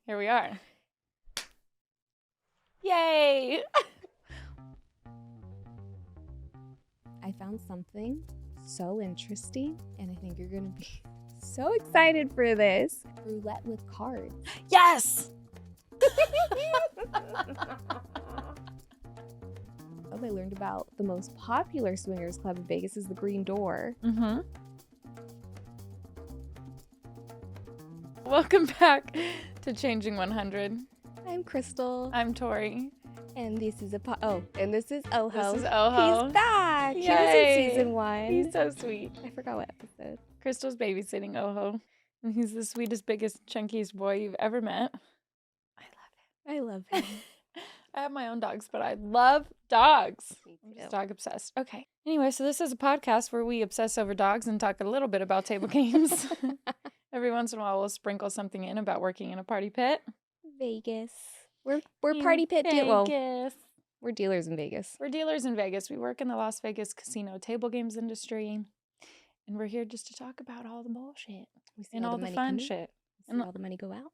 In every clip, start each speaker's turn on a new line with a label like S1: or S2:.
S1: Here we are. Yay!
S2: I found something so interesting, and I think you're going to be so excited for this. Roulette with cards.
S1: Yes!
S2: Oh, I learned about the most popular swingers club in Vegas is the Green Door.
S1: Mm-hmm. Welcome back to Changing 100.
S2: I'm Krystal.
S1: I'm Tori.
S2: And this is and this is Oho.
S1: This is Oho.
S2: He's back.
S1: Yay.
S2: He was in season 1.
S1: He's so sweet.
S2: I forgot what episode.
S1: Krystal's babysitting Oho. And he's the sweetest, biggest, chunkiest boy you've ever met.
S2: I love him.
S1: I have my own dogs, but I love dogs.
S2: Me
S1: I'm
S2: too.
S1: just dog obsessed. Okay. Anyway, so this is a podcast where we obsess over dogs and talk a little bit about table games. Every once in a while, we'll sprinkle something in about working in a party pit.
S2: Vegas. We're party pit
S1: Vegas.
S2: We're dealers in Vegas.
S1: We're dealers in Vegas. We work in the Las Vegas casino table games industry. And we're here just to talk about all the bullshit.
S2: We see
S1: And all the
S2: money
S1: fun
S2: come in.
S1: shit.
S2: We see all the money go out.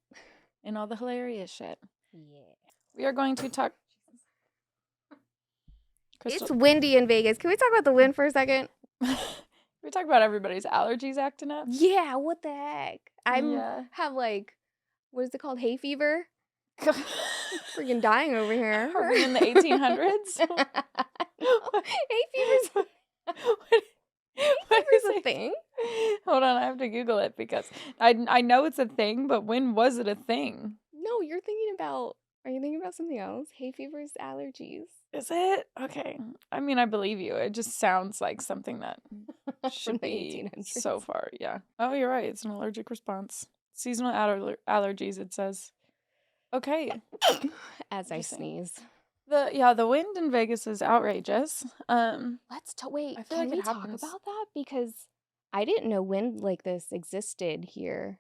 S1: And all the hilarious shit.
S2: Yeah.
S1: We are going to talk...
S2: It's windy in Vegas. Can we talk about the wind for a second?
S1: We talk about everybody's allergies acting up.
S2: Yeah, what the heck?
S1: Yeah.
S2: Have like, what is it called? Hay fever? Freaking dying over here.
S1: Are we in the 1800s?
S2: Hay fever's
S1: What is
S2: a thing?
S1: Hold on, I have to Google it because I know it's a thing, but when was it a thing?
S2: No, are you thinking about something else? Hay fever's allergies.
S1: Is it? Okay. I mean, I believe you. It just sounds like something that
S2: From
S1: should
S2: the
S1: be
S2: 1800s.
S1: so far. Yeah. Oh, you're right. It's an allergic response. Seasonal allergies, it says. Okay.
S2: As I
S1: Interesting.
S2: sneeze.
S1: The wind in Vegas is outrageous.
S2: Wait,
S1: I feel
S2: can
S1: like it
S2: we talk
S1: happens.
S2: about that? Because I didn't know wind like this existed here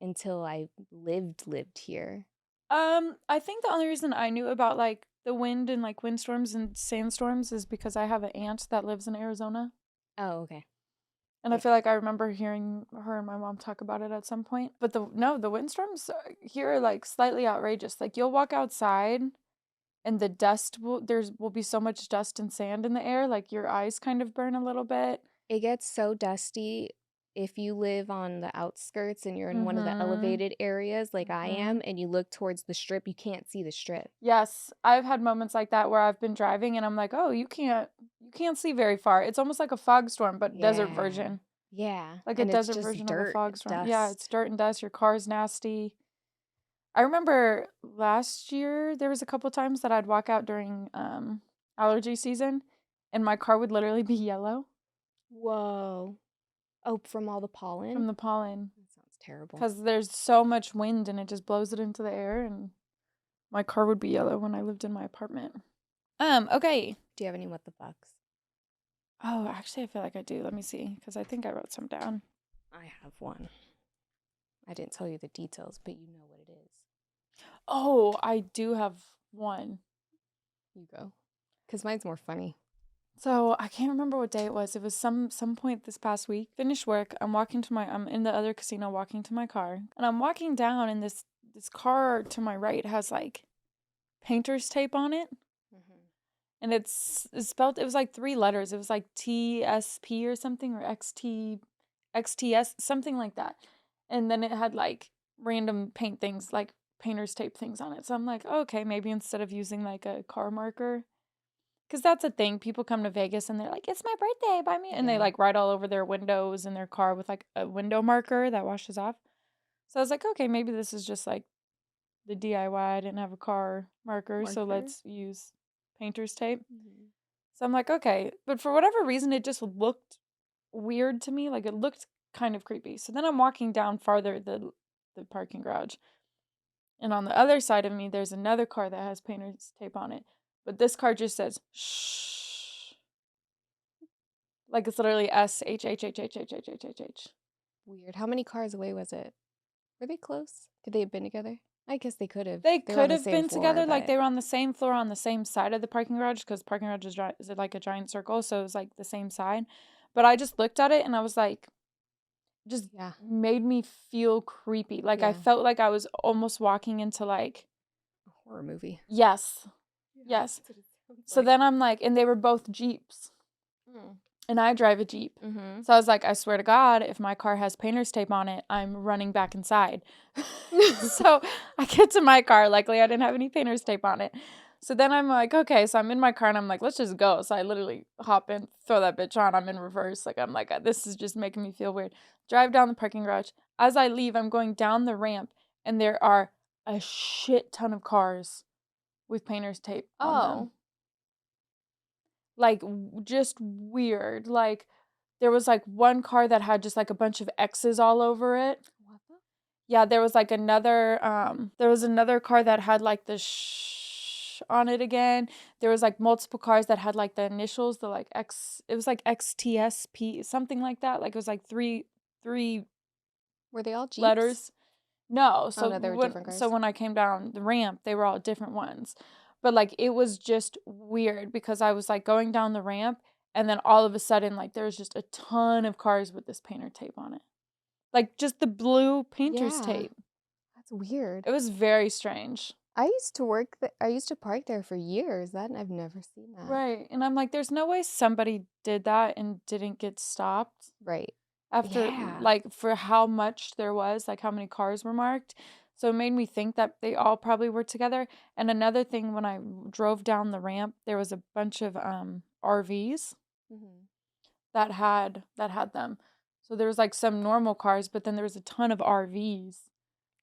S2: until I lived here.
S1: I think the only reason I knew about like the wind and like windstorms and sandstorms is because I have an aunt that lives in Arizona.
S2: Oh, okay.
S1: And I feel like I remember hearing her and my mom talk about it at some point. But the windstorms here are like slightly outrageous. Like you'll walk outside and the dust will be so much dust and sand in the air, like your eyes kind of burn a little bit.
S2: It gets so dusty if you live on the outskirts and you're in one of the elevated areas like I am, and you look towards the strip, you can't see the strip.
S1: Yes, I've had moments like that where I've been driving and I'm like, oh, you can't see very far. It's almost like a fog storm, but desert version.
S2: Yeah.
S1: Like
S2: and
S1: a desert
S2: it's just
S1: version
S2: dirt,
S1: of a fog storm.
S2: dust.
S1: Yeah, it's dirt and dust. Your car's nasty. I remember last year there was a couple times that I'd walk out during allergy season and my car would literally be yellow.
S2: Whoa. Oh, from all the pollen?
S1: From the pollen.
S2: That sounds terrible.
S1: Because there's so much wind and it just blows it into the air, and my car would be yellow when I lived in my apartment. Okay.
S2: Do you have any what the fucks?
S1: Oh, actually, I feel like I do. Let me see, because I think I wrote some down.
S2: I have one. I didn't tell you the details, but you know what it is.
S1: Oh, I do have one.
S2: You go. Because mine's more funny.
S1: So I can't remember what day it was. It was some point this past week. Finished work. I'm in the other casino walking to my car. And I'm walking down and this car to my right has like painter's tape on it. Mm-hmm. And it's spelled, it was like 3 letters. It was like TSP or something, or XTS, something like that. And then it had like random paint things, like painter's tape things on it. So I'm like, okay, maybe instead of using like a car marker, because that's a thing. People come to Vegas and they're like, it's my birthday, buy me. And they like write all over their windows in their car with like a window marker that washes off. So I was like, okay, maybe this is just like the DIY. I didn't have a car marker. So let's use painter's tape. Mm-hmm. So I'm like, okay. But for whatever reason, it just looked weird to me. Like it looked kind of creepy. So then I'm walking down farther the parking garage. And on the other side of me, there's another car that has painter's tape on it. But this car just says, shh. Like it's literally SHHHHHHHH.
S2: Weird. How many cars away was it? Were they close? Could they have been together? I guess they could have.
S1: They could have been together. Like they were on the same floor on the same side of the parking garage, because parking garage is like a giant circle. So it was like the same side. But I just looked at it and I was like, just
S2: Yeah.
S1: made me feel creepy. Like, I
S2: Yeah.
S1: felt like I was almost walking into, like,
S2: A horror movie.
S1: yes,
S2: Yeah,
S1: yes.
S2: that's what it sounds
S1: So
S2: like.
S1: then I'm like, and they were both Jeeps, and I drive a Jeep.
S2: Mm-hmm.
S1: So I was like, I swear to God, if my car has painter's tape on it, I'm running back inside. So I get to my car. Luckily, I didn't have any painter's tape on it. So then I'm like, okay, so I'm in my car and I'm like, let's just go. So I literally hop in, throw that bitch on. I'm in reverse. Like, I'm like, this is just making me feel weird. Drive down the parking garage. As I leave, I'm going down the ramp and there are a shit ton of cars with painter's tape on them. Like, just weird. Like, there was like one car that had just like a bunch of X's all over it.
S2: What the?
S1: Yeah, there was like another car that had like the on it again. There was like multiple cars that had like the initials, the like X, it was like XTSP, something like that. Like, it was like three
S2: Were they all Jeeps?
S1: letters. No,
S2: Oh,
S1: so
S2: no, they were different cars.
S1: when I came down the ramp, they were all different ones. But like, it was just weird because I was like going down the ramp and then all of a sudden, like, there was just a ton of cars with this painter tape on it. Like, just the blue painter's
S2: Yeah.
S1: tape.
S2: That's weird.
S1: It was very strange.
S2: I used to park there for years. I've never seen that.
S1: Right. And I'm like, there's no way somebody did that and didn't get stopped
S2: Right.
S1: after,
S2: Yeah.
S1: like, for how much there was, like, how many cars were marked. So it made me think that they all probably were together. And another thing, when I drove down the ramp, there was a bunch of RVs
S2: Mm-hmm.
S1: that had them. So there was like some normal cars, but then there was a ton of RVs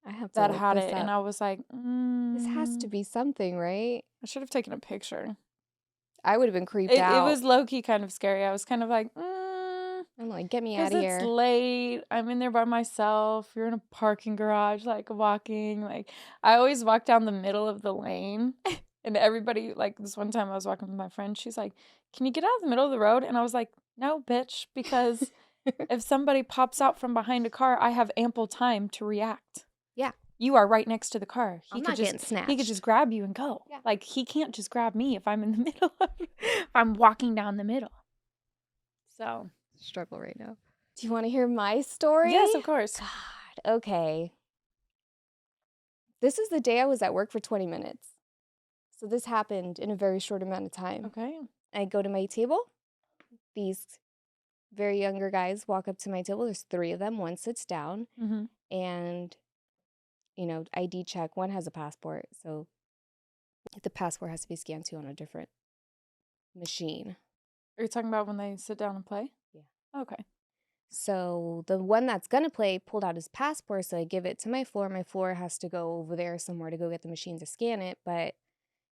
S2: I have to
S1: that
S2: look
S1: had
S2: this
S1: it.
S2: up.
S1: And I was like,
S2: This has to be something, right?
S1: I should have taken a picture.
S2: I would have been creeped
S1: It
S2: out.
S1: was low-key kind of scary. I was kind of like,
S2: I'm like, get me out
S1: because
S2: of
S1: it's
S2: here.
S1: late. I'm in there by myself. You're in a parking garage, like, walking. Like, I always walk down the middle of the lane. And everybody, like, this one time I was walking with my friend. She's like, can you get out of the middle of the road? And I was like, no, bitch, because if somebody pops out from behind a car, I have ample time to react.
S2: Yeah.
S1: You are right next to the car.
S2: I'm not getting snatched.
S1: He could just grab you and go.
S2: Yeah.
S1: Like, he can't just grab me if I'm in the middle if I'm walking down the middle. So,
S2: struggle right now. Do you want to hear my story?
S1: yes, of course.
S2: God, okay. This is the day I was at work for 20 minutes. So this happened in a very short amount of time.
S1: Okay.
S2: I go to my table. These very younger guys walk up to my table. There's 3 of them. One sits down and, ID check. One has a passport. So the passport has to be scanned to on a different machine.
S1: Are you talking about when they sit down and play?
S2: Yeah.
S1: Okay.
S2: So the one that's going to play pulled out his passport, so I give it to my floor. My floor has to go over there somewhere to go get the machine to scan it, but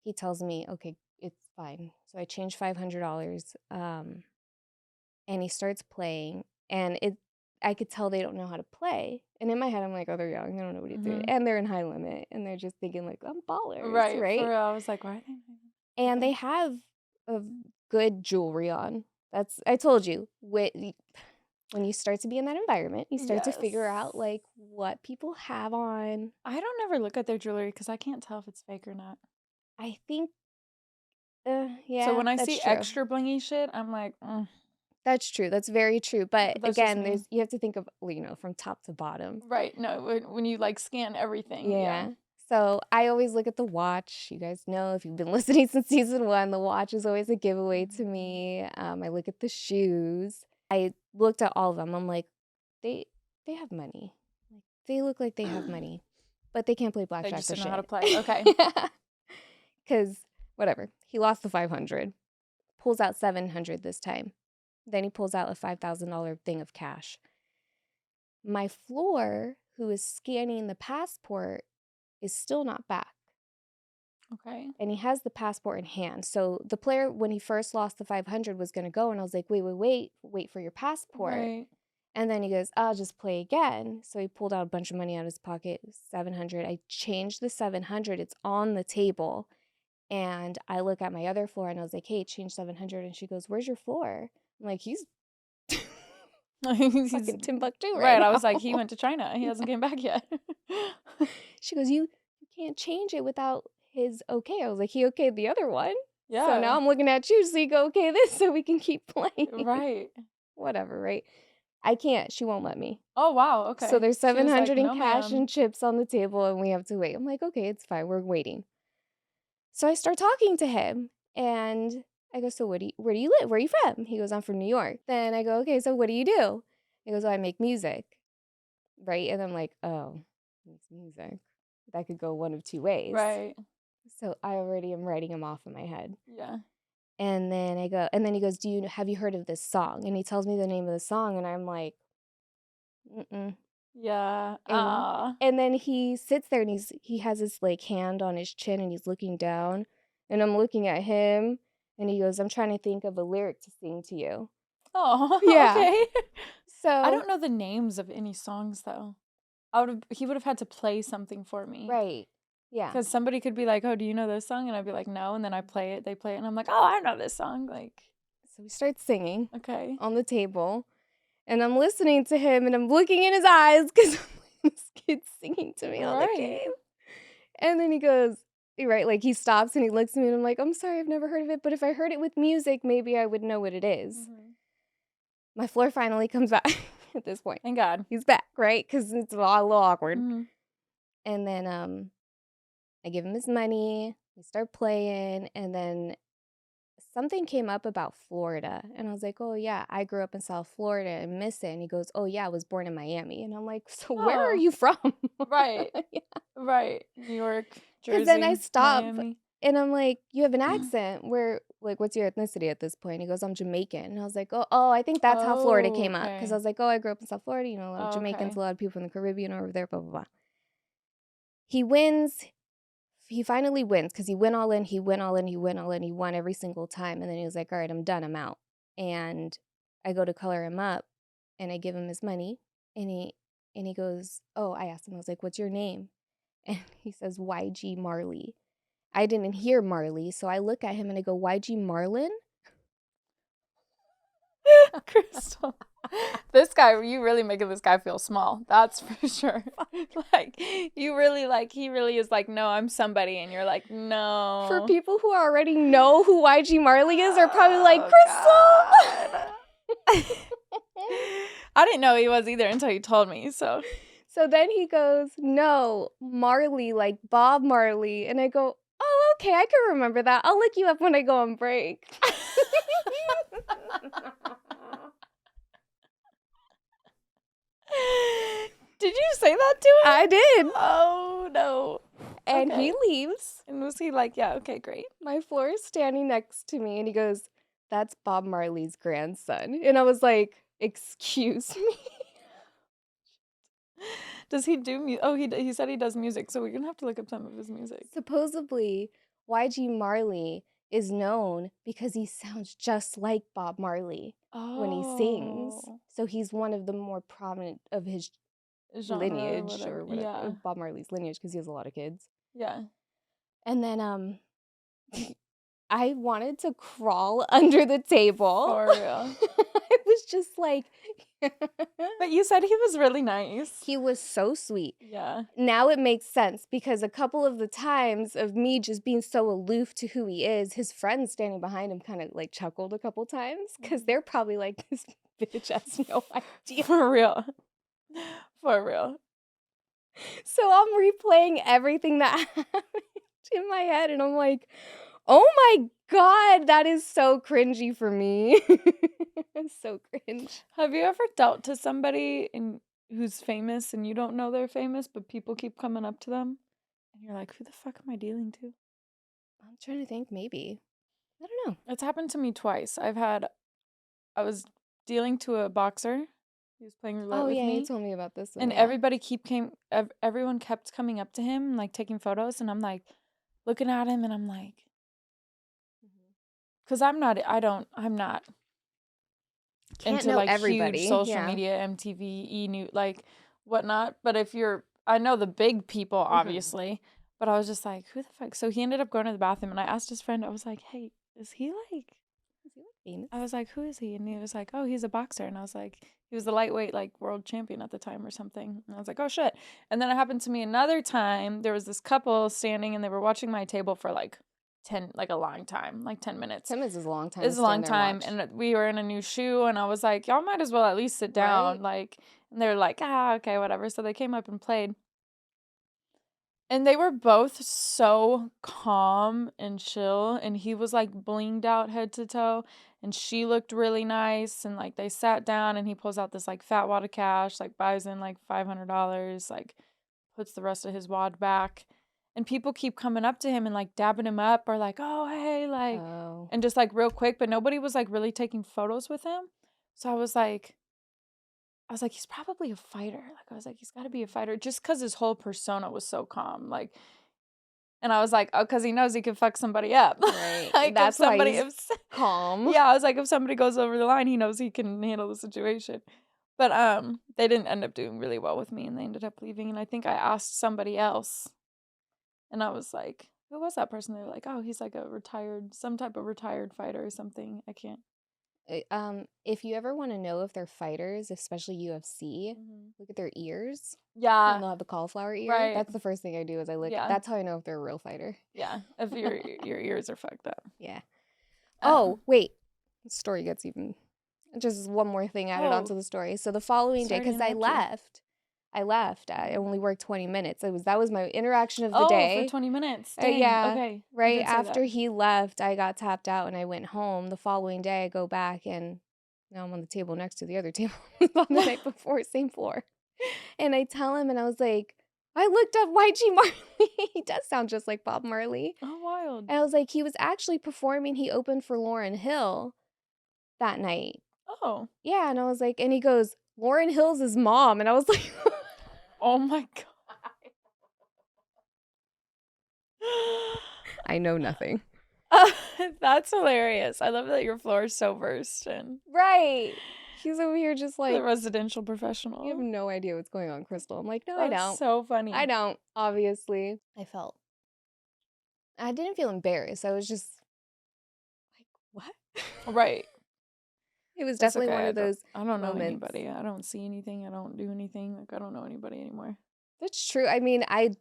S2: he tells me, okay, it's fine. So I change $500, and he starts playing, and I could tell they don't know how to play. And in my head, I'm like, oh, they're young. They don't know what he's doing. And they're in high limit, and they're just thinking, like, I'm ballers, right?
S1: For real, I was like, why are they?
S2: And they have a good jewelry on. I told you, when you start to be in that environment, you start to figure out, like, what people have on.
S1: I don't ever look at their jewelry because I can't tell if it's fake or not.
S2: I think, yeah.
S1: So when I
S2: that's
S1: see
S2: true.
S1: extra blingy shit, I'm like,
S2: That's true. That's very true. But
S1: that's just
S2: again,
S1: me.
S2: you have to think of, from top to bottom.
S1: Right. No, when you like scan everything.
S2: Yeah. So I always look at the watch. You guys know, if you've been listening since season 1, the watch is always a giveaway to me. I look at the shoes. I looked at all of them. I'm like, they have money. Like, they look like they have money, but they can't play blackjack.
S1: They just
S2: for
S1: don't
S2: shit.
S1: know how to play. Okay.
S2: Because whatever. He lost the 500. Pulls out 700 this time. Then he pulls out a $5,000 thing of cash. My floor, who is scanning the passport, is still not back.
S1: Okay.
S2: And he has the passport in hand. So the player, when he first lost the 500, was going to go. And I was like, wait for your passport.
S1: Right.
S2: And then he goes, I'll just play again. So he pulled out a bunch of money out of his pocket, 700. I changed the 700. It's on the table. And I look at my other floor and I was like, hey, change 700. And she goes, where's your floor? I'm like, he's fucking Timbuktu
S1: right.
S2: now.
S1: I was like, he went to China. He hasn't came back yet.
S2: She goes, you can't change it without his okay. I was like, he okayed the other one.
S1: Yeah.
S2: So now I'm looking at you so you go okay this so we can keep playing.
S1: Right.
S2: Whatever, right? I can't. She won't let me.
S1: Oh, wow,
S2: So
S1: okay.
S2: there's
S1: She was like,
S2: 700 in
S1: "No,
S2: cash
S1: ma'am."
S2: and chips on the table, and we have to wait. I'm like, okay, it's fine. We're waiting. So I start talking to him, and I go, so where do you live? Where are you from? He goes, I'm from New York. Then I go, okay, so what do you do? He goes, oh, I make music. Right? And I'm like, oh, it's music. That could go one of two ways.
S1: Right.
S2: So I already am writing him off in my head.
S1: Yeah.
S2: And then he goes, have you heard of this song? And he tells me the name of the song, and I'm like, mm-mm.
S1: Yeah.
S2: And and then he sits there and he has his like hand on his chin and he's looking down, and I'm looking at him, and he goes, I'm trying to think of a lyric to sing to you.
S1: Oh,
S2: Yeah.
S1: okay. I
S2: So
S1: don't know the names of any songs though. He would have had to play something for me.
S2: right. Yeah.
S1: Because somebody could be like, "Oh, do you know this song?" And I'd be like, "No." And then I play it, they play it, and I'm like, "Oh, I know this song." Like,
S2: So we start singing
S1: okay.
S2: on the table, and I'm listening to him and I'm looking in his eyes because this kid's singing to me on the
S1: Right.
S2: game. And then he goes, right, like he stops and he looks at me and I'm like, I'm sorry, I've never heard of it, but if I heard it with music, maybe I would know what it is.
S1: Mhm.
S2: My floor finally comes back at this point.
S1: Thank God.
S2: He's back, right? Because it's a little awkward.
S1: Mhm.
S2: And then I give him his money. We start playing, and then something came up about Florida, and I was like, "Oh yeah, I grew up in South Florida and miss it." And he goes, "Oh yeah, I was born in Miami." And I'm like, "So where are
S1: Oh,
S2: you from?"
S1: right.
S2: Yeah.
S1: Right. New York,
S2: Because then I
S1: Jersey,
S2: stop,
S1: Miami.
S2: and I'm like, "You have an accent. Where, like, what's your ethnicity at this point?" He goes, "I'm Jamaican." And I was like, "Oh, I think that's how Florida
S1: Oh,
S2: came up." Because I
S1: okay.
S2: was like, "Oh, I grew up in South Florida. You know, a lot of
S1: Oh,
S2: Jamaicans,
S1: okay.
S2: a lot of people from the Caribbean are over there, blah blah blah." He wins. He finally wins because he went all in. He went all in. He went all in. He won every single time. And then he was like, "All right, I'm done. I'm out." And I go to color him up, and I give him his money, and he goes, "Oh," I asked him. I was like, "What's your name?" And he says, "YG Marley." I didn't hear Marley, so I look at him and I go, "YG Marlin?"
S1: Krystal. This guy, you really making this guy feel small. That's for sure. Like, you really he really is like, "No, I'm somebody." And you're like,
S2: For
S1: "No."
S2: people who already know who YG Marley is, are probably like,
S1: Oh,
S2: "Krystal!"
S1: God. I didn't know he was either until you told me, so.
S2: So then he goes, "No, Marley, like Bob Marley." And I go, "Oh, okay, I can remember that. I'll look you up when I go on break."
S1: Did you say that to him?
S2: I did.
S1: Oh, no.
S2: And
S1: Okay.
S2: he leaves.
S1: And was he like, "Yeah, okay, great."
S2: My floor is standing next to me, and he goes, "That's Bob Marley's grandson." And I was like, "Excuse me?"
S1: Does he do Oh, he said he does music, so we're gonna have to look up some of his music.
S2: Supposedly, YG Marley is known because he sounds just like Bob Marley when he sings.
S1: Oh.
S2: So he's one of the more prominent of his
S1: Genre or
S2: lineage
S1: whatever.
S2: or whatever,
S1: Yeah.
S2: of Bob Marley's lineage, because he has a lot of kids.
S1: Yeah.
S2: And then I wanted to crawl under the table.
S1: For real.
S2: I was just like
S1: But you said he was really nice.
S2: he was so sweet.
S1: Yeah.
S2: Now it makes sense because a couple of the times of me just being so aloof to who he is, his friends standing behind him kind of like chuckled a couple times because they're probably like, this bitch has no idea.
S1: For real. For real.
S2: So I'm replaying everything that happened in my head, and I'm like, oh my God, that is so cringy for me. It's so cringe.
S1: Have you ever dealt to somebody who's famous and you don't know they're famous, but people keep coming up to them? And you're like, "Who the fuck am I dealing to?"
S2: I'm trying to think, maybe. I don't know.
S1: It's happened to me twice. I was dealing to a boxer. He was playing roulette
S2: Oh
S1: with
S2: yeah, you
S1: me.
S2: told me about this one.
S1: And
S2: Yeah.
S1: everyone kept coming up to him, and, like, taking photos, and I'm, like, looking at him, and I'm like, because I'm not
S2: Can't
S1: into,
S2: know
S1: like, huge
S2: everybody.
S1: social
S2: Yeah.
S1: media, MTV, E! Like, whatnot, but I know the big people, obviously, but I was just like, "Who the fuck?" So he ended up going to the bathroom, and I asked his friend, I was like, "Hey, is he, like"
S2: Is he like famous?
S1: I was like, "Who is he?" And he was like, "Oh, he's a boxer." And I was like, he was the lightweight, like, world champion at the time or something. And I was like, "Oh, shit." And then it happened to me another time. There was this couple standing, and they were watching my table for, like, a long time, like 10 minutes.
S2: 10 minutes is a long time
S1: It's
S2: to
S1: a long
S2: stand there and
S1: time,
S2: watch.
S1: and we were in a new shoe, and I was like, y'all might as well at least sit down,
S2: Right?
S1: like, and they're like, okay, whatever. So they came up and played, and they were both so calm and chill, and he was like blinged out head to toe, and she looked really nice, and like they sat down, and he pulls out this like fat wad of cash, like buys in like $500, like puts the rest of his wad back. And people keep coming up to him and like dabbing him up or like, oh, hey, like,
S2: Oh.
S1: and just like real quick, but nobody was like really taking photos with him. So I was like, he's probably a fighter. Like, I was like, he's got to be a fighter just because his whole persona was so calm. Like, and I was like, oh, because he knows he can fuck somebody up.
S2: Right.
S1: Like,
S2: That's why he's calm.
S1: yeah, I was like, if somebody goes over the line, he knows he can handle the situation. But they didn't end up doing really well with me, and they ended up leaving. And I think I asked somebody else, and I was like, who was that person? They were like, oh, he's like some type of retired fighter or something. I can't.
S2: If you ever want to know if they're fighters, especially UFC, look at their ears. And
S1: Yeah,
S2: they'll have the cauliflower ear.
S1: right.
S2: That's the first thing I do is I look.
S1: Yeah.
S2: That's how I know if they're a real fighter.
S1: Yeah, if your ears are fucked up.
S2: Yeah. Oh, wait. The story gets even. Just one more thing added onto the story. So the following day,
S1: Sorry to
S2: because I
S1: interrupt you.
S2: left. I only worked 20 minutes. That was my interaction of the day.
S1: Oh, for 20 minutes. Dang.
S2: Yeah.
S1: Okay. You
S2: Right
S1: did say
S2: after
S1: that.
S2: he left, I got tapped out and I went home. The following day, I go back and now I'm on the table next to the other table on the night before, same floor. And I tell him, and I was like, I looked up YG Marley. He does sound just like Bob Marley.
S1: Oh, wild.
S2: And I was like, he was actually performing. He opened for Lauryn Hill that night.
S1: Oh.
S2: Yeah, and I was like, and he goes, Lauryn Hill's his mom. And I was like,
S1: Oh my God.
S2: I know nothing.
S1: That's hilarious. I love that your floor is so versed in
S2: Right. He's over here just like,
S1: the residential professional.
S2: you have no idea what's going on, Krystal. I'm like, no,
S1: That's
S2: I don't.
S1: so funny.
S2: I don't, obviously. I didn't feel embarrassed. I was just like, what?
S1: Right.
S2: It was
S1: That's
S2: definitely
S1: okay.
S2: one of those
S1: I don't know
S2: moments.
S1: anybody. I don't see anything. I don't do anything. Like, I don't know anybody anymore.
S2: That's true. I mean, I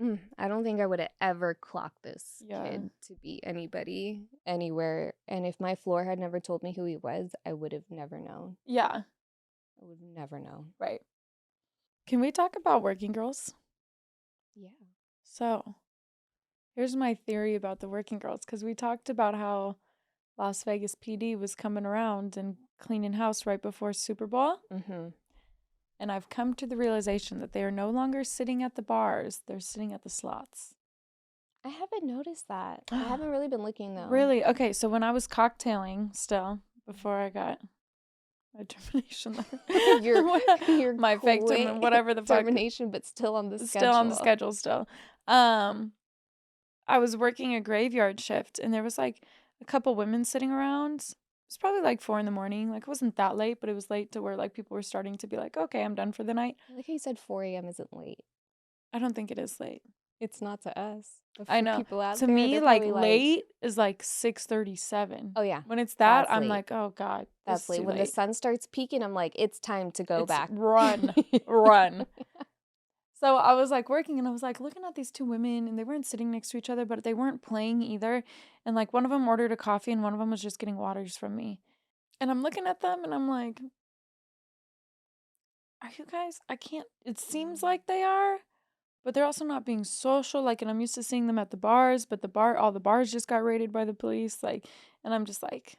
S2: don't think I would have ever clocked this kid to be anybody anywhere. And if my floor had never told me who he was, I would have never known.
S1: Yeah.
S2: I would have never known.
S1: Right. Can we talk about working girls?
S2: Yeah.
S1: So, here's my theory about the working girls, because we talked about how Las Vegas PD was coming around and cleaning house right before Super Bowl.
S2: Mm-hmm.
S1: And I've come to the realization that they are no longer sitting at the bars, they're sitting at the slots.
S2: I haven't noticed that. I haven't really been looking, though.
S1: Really? Okay, so when I was cocktailing still, before I got my termination letter.
S2: your
S1: my fake whatever the fuck.
S2: termination, but still on the schedule.
S1: Still on the schedule still. I was working a graveyard shift, and there was like a couple women sitting around. It was probably like 4 a.m. Like, it wasn't that late, but it was late to where like people were starting to be like, okay, I'm done for the night.
S2: I like how you said 4 a.m. isn't late.
S1: I don't think it is late.
S2: It's not to us.
S1: I know.
S2: People out
S1: to
S2: there,
S1: me, like late is like 6:37.
S2: Oh yeah.
S1: When it's that,
S2: That's
S1: I'm
S2: late.
S1: like, oh God,
S2: that's late. When the sun starts peaking, I'm like, it's time to go back.
S1: Run, run. So I was like working, and I was like looking at these two women, and they weren't sitting next to each other, but they weren't playing either. And like one of them ordered a coffee, and one of them was just getting waters from me. And I'm looking at them, and I'm like, are you guys? I can't. It seems like they are, but they're also not being social. Like, and I'm used to seeing them at the bars, but all the bars just got raided by the police. Like, and I'm just like,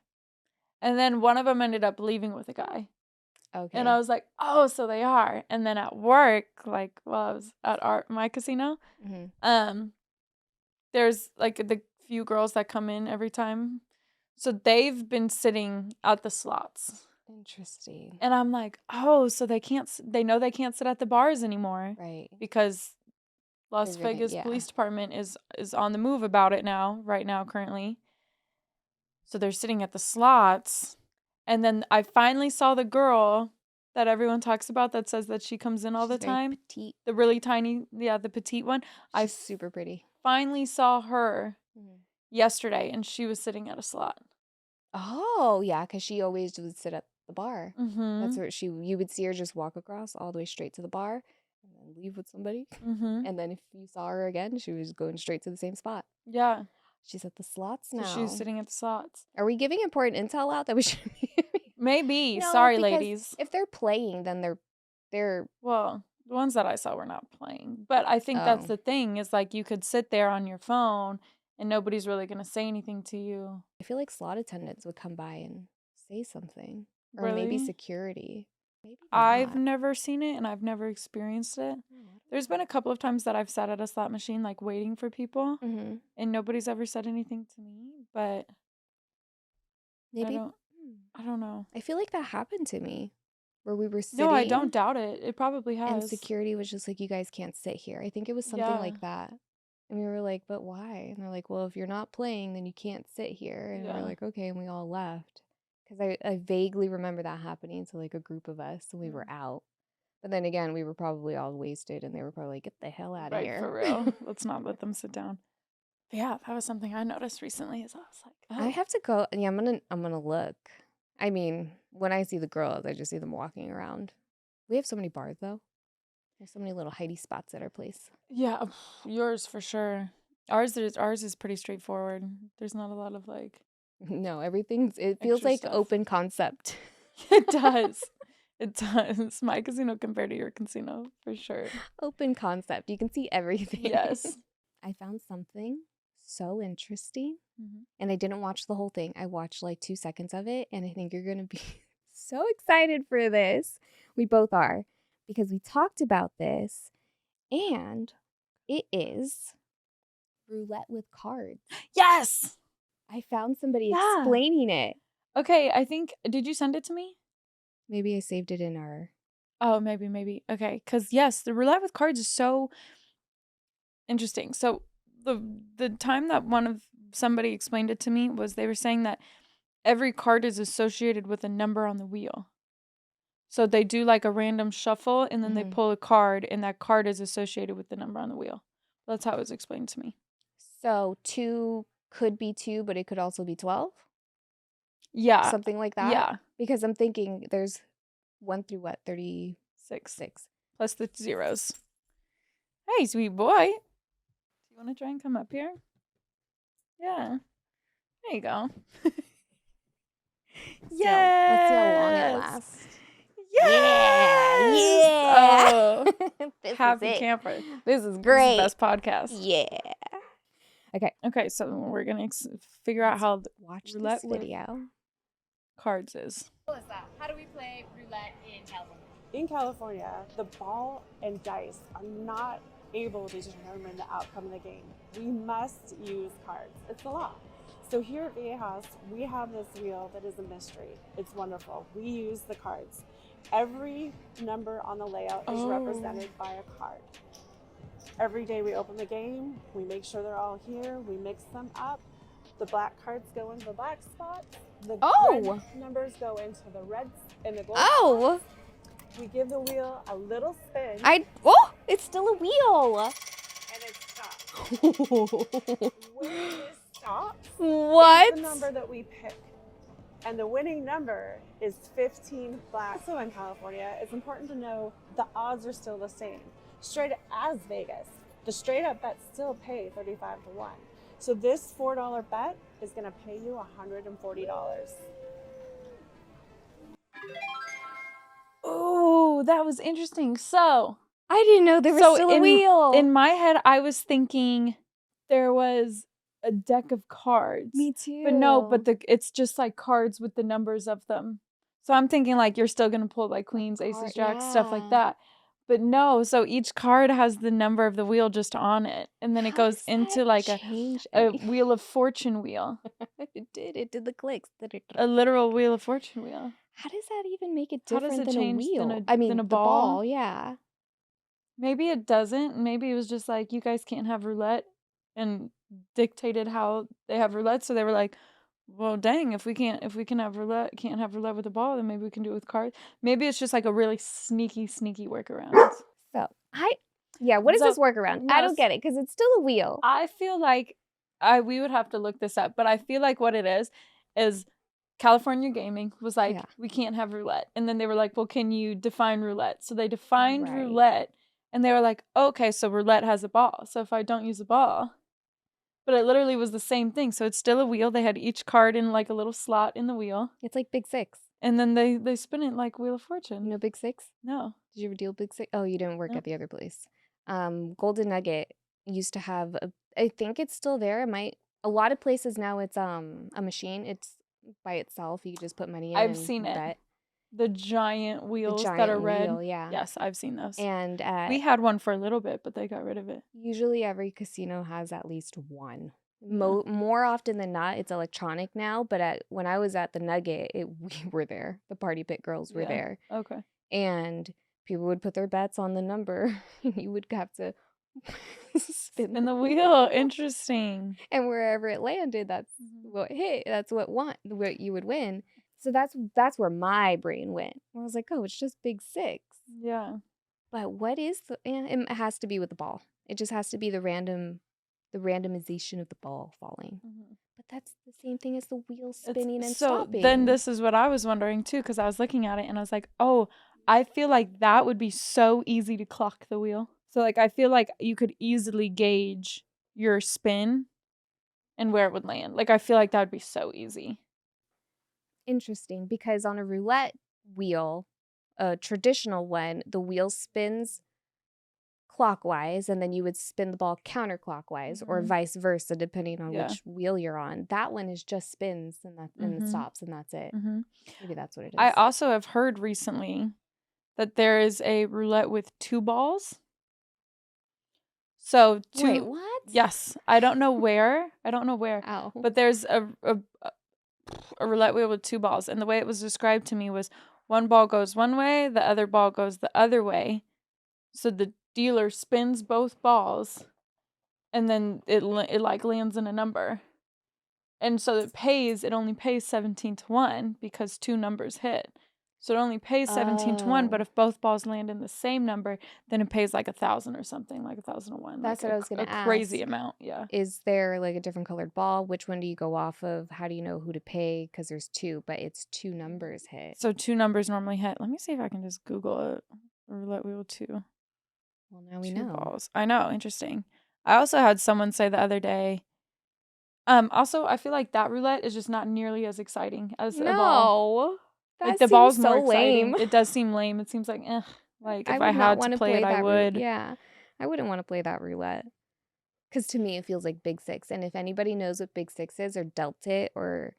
S1: and then one of them ended up leaving with a guy.
S2: Okay.
S1: And I was like, oh, so they are. And then at work, like while I was at my casino, there's like the few girls that come in every time. So they've been sitting at the slots.
S2: Interesting.
S1: And I'm like, oh, so they know they can't sit at the bars anymore.
S2: Right.
S1: Because Las Vegas Police Department is on the move about it right now, currently. So they're sitting at the slots. And then I finally saw the girl that everyone talks about that says that she comes in all the time.
S2: Petite.
S1: The really tiny, the petite one.
S2: She's super pretty.
S1: Finally saw her yesterday, and she was sitting at a slot.
S2: Oh, yeah, because she always would sit at the bar.
S1: Mm-hmm.
S2: That's where you would see her just walk across all the way straight to the bar and then leave with somebody.
S1: Mm-hmm.
S2: And then if you saw her again, she was going straight to the same spot.
S1: Yeah.
S2: She's at the slots
S1: So she's
S2: now.
S1: sitting at the slots.
S2: Are we giving important intel out that we should be giving?
S1: Maybe.
S2: No,
S1: Sorry,
S2: because
S1: ladies.
S2: if they're playing, then they're
S1: Well, the ones that I saw were not playing. But I think that's the thing is like you could sit there on your phone and nobody's really going to say anything to you.
S2: I feel like slot attendants would come by and say something. Or
S1: Really?
S2: maybe security. Maybe
S1: I've
S2: not.
S1: never seen it and I've never experienced it. There's been a couple of times that I've sat at a slot machine like waiting for people and nobody's ever said anything to me, but
S2: Maybe
S1: I don't know.
S2: I feel like that happened to me where we were sitting.
S1: No, I don't doubt it. It probably has.
S2: And security was just like, you guys can't sit here. I think it was something like that. And we were like, but why? And they're like, well, if you're not playing, then you can't sit here. And we're like, okay. And we all left. Because I vaguely remember that happening to like a group of us and we were out. But then again, we were probably all wasted and they were probably like, get the hell out of here.
S1: For real. Let's not let them sit down. But yeah, that was something I noticed recently is I was like, oh.
S2: I have to go. Yeah, I'm gonna look. I mean, when I see the girls, I just see them walking around. We have so many bars though. There's so many little hidey spots at our place.
S1: Yeah, yours for sure. Ours is pretty straightforward. There's not a lot of like.
S2: No, it feels like
S1: stuff.
S2: Open concept.
S1: It does. It does. My casino compared to your casino, for sure.
S2: Open concept. You can see everything.
S1: Yes.
S2: I found something so interesting. And I didn't watch the whole thing. I watched like 2 seconds of it. And I think you're going to be so excited for this. We both are. Because we talked about this. And it is roulette with cards.
S1: Yes!
S2: I found somebody explaining it.
S1: Okay, I think, did you send it to me?
S2: Maybe I saved it in our...
S1: Oh, maybe. Okay, because yes, the roulette with cards is so interesting. So the time that somebody explained it to me was they were saying that every card is associated with a number on the wheel. So they do like a random shuffle and then they pull a card and that card is associated with the number on the wheel. That's how it was explained to me.
S2: So 2 could be 2, but it could also be 12?
S1: Yeah.
S2: Something like that?
S1: Yeah.
S2: Because I'm thinking there's 1 through what? 36.
S1: Plus the zeros. Hey, sweet boy. Do you want to try and come up here? Yeah. There you go.
S2: Yeah. Let's see how long it lasts.
S1: Yes!
S2: Yeah. This
S1: Happy
S2: is it.
S1: camper.
S2: This is great.
S1: This is the best podcast.
S2: Yeah.
S1: Okay, so we're going to figure out how
S2: watch
S1: roulette
S2: this video.
S1: Cards is.
S3: How do we play roulette in California?
S4: In California, the ball and dice are not able to determine the outcome of the game. We must use cards. It's the law. So here at Viejas, we have this wheel that is a mystery. It's wonderful. We use the cards. Every number on the layout is represented by a card. Every day we open the game, we make sure they're all here, we mix them up. The black cards go into the black spots. The red numbers go into the reds and the gold spots. We give the wheel a little spin.
S2: It's still a wheel.
S4: And it stops. When this stops,
S2: what?
S4: it's the number that we pick. And the winning number is 15 black. So in California, it's important to know the odds are still the same. Straight as Vegas, the straight up bets still pay 35 to 1. So this $4 bet is going to pay you $140.
S1: Oh, that was interesting. So
S2: I didn't know there was still a wheel.
S1: In my head, I was thinking there was a deck of cards.
S2: Me too.
S1: But no, it's just like cards with the numbers of them. So I'm thinking like you're still going to pull like queens, aces, jacks, stuff like that. But no, so each card has the number of the wheel just on it. And then it goes into like a Wheel of Fortune wheel.
S2: It did the clicks.
S1: A literal Wheel of Fortune wheel.
S2: How does that even make it different than a
S1: change
S2: wheel?
S1: than a ball?
S2: Yeah.
S1: Maybe it doesn't. Maybe it was just like, you guys can't have roulette and dictated how they have roulette. So they were like, well, dang, if we can't have roulette with a ball, then maybe we can do it with cards. Maybe it's just like a really sneaky workaround.
S2: What is this workaround? No, I don't get it because it's still a wheel.
S1: I feel like we would have to look this up, but I feel like what it is California Gaming was like, we can't have roulette. And then they were like, well, can you define roulette? So they defined roulette and they were like, okay, so roulette has a ball. So if I don't use a ball, But it literally was the same thing. So it's still a wheel. They had each card in like a little slot in the wheel.
S2: It's like Big Six.
S1: And then they spin it like Wheel of Fortune.
S2: You know Big Six?
S1: No.
S2: Did you ever deal Big Six? Oh, you didn't work
S1: Nope.
S2: at the other place. Golden Nugget used to have I think it's still there. A lot of places now it's a machine. It's by itself. You just put money in
S1: I've
S2: and
S1: seen it.
S2: bet.
S1: The giant
S2: The
S1: wheels that
S2: giant
S1: are red.
S2: wheel, yeah.
S1: Yes, I've seen those.
S2: And
S1: We had one for a little bit, but they got rid of it.
S2: usually every casino has at least one.
S1: Yeah.
S2: More often than not, it's electronic now. But when I was at the Nugget, we were there. The Party Pit girls were
S1: Yeah.
S2: there,
S1: Okay.
S2: and people would put their bets on the number. And you would have to spin
S1: In the wheel. Interesting.
S2: and wherever it landed, that's what hit. That's what you would win. So that's where my brain went. I was like, oh, it's just Big Six.
S1: Yeah.
S2: But what is it has to be with the ball. It just has to be the randomization of the ball falling. But that's the same thing as the wheel spinning and stopping.
S1: So then this is what I was wondering too, because I was looking at it and I was like, oh, I feel like that would be so easy to clock the wheel. So like I feel like you could easily gauge your spin and where it would land. Like I feel like that would be so easy.
S2: Interesting, because on a roulette wheel, a traditional one, the wheel spins clockwise and then you would spin the ball counterclockwise or vice versa depending on which wheel you're on. That one is just spins and it stops and that's it. Maybe that's what it is.
S1: I also have heard recently that there is a roulette with 2 balls. So
S2: Wait, what?
S1: Yes, I don't know where.
S2: Ow.
S1: But there's a roulette wheel with 2 balls, and the way it was described to me was one ball goes one way, the other ball goes the other way. So the dealer spins both balls, and then it like lands in a number. And so it only pays 17-1 because 2 numbers hit. So it only pays 17-1, but if both balls land in the same number, then it pays like 1,000 or something, like 1,001.
S2: That's
S1: like
S2: what I was gonna
S1: a crazy
S2: ask.
S1: amount, yeah.
S2: Is there like a different colored ball? Which one do you go off of? How do you know who to pay? Because there's 2, but it's 2 numbers hit.
S1: So 2 numbers normally hit. Let me see if I can just Google it. Roulette wheel 2.
S2: Well, now we
S1: 2
S2: know.
S1: balls. I know, interesting. I also had someone say the other day. Also, I feel like that roulette is just not nearly as exciting as a ball.
S2: No, that
S1: Like the
S2: seems
S1: ball's
S2: so
S1: more exciting.
S2: lame.
S1: It does seem lame. It seems like, like if I
S2: would not
S1: had
S2: want
S1: to play it, I
S2: that
S1: would.
S2: Yeah, I wouldn't want to play that roulette. Because to me, it feels like Big Six. And if anybody knows what Big Six is or dealt it, or